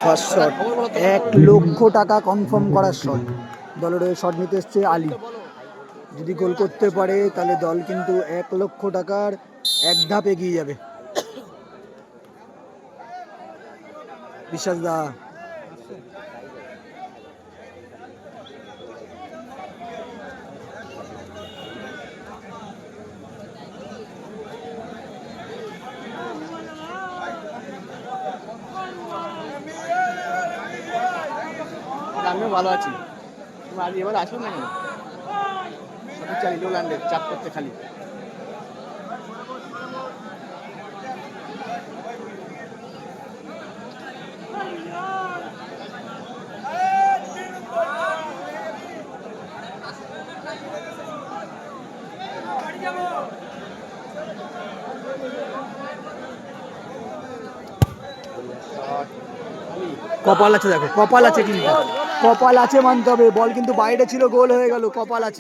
First shot 1,00,000 টাকা confirm করার shot. দলের হয়ে শট নিতে এসছে আলী। যদি গোল করতে পারে তাহলে দল কিন্তু 1,00,000 টাকার এক ধাপ এগিয়ে যাবে। বিশ্বাস দা আমিও ভালো আছি। তুমি আজ এবার আসো না কেন? চালি লোল্যান্ডে চাপ করতে খালি। কপাল আছে, দেখো কপাল আছে, কিন্তু কপাল আছে মানতে হবে। বল কিন্তু বাইরে ছিল, গোল হয়ে গেল। কপাল আছে।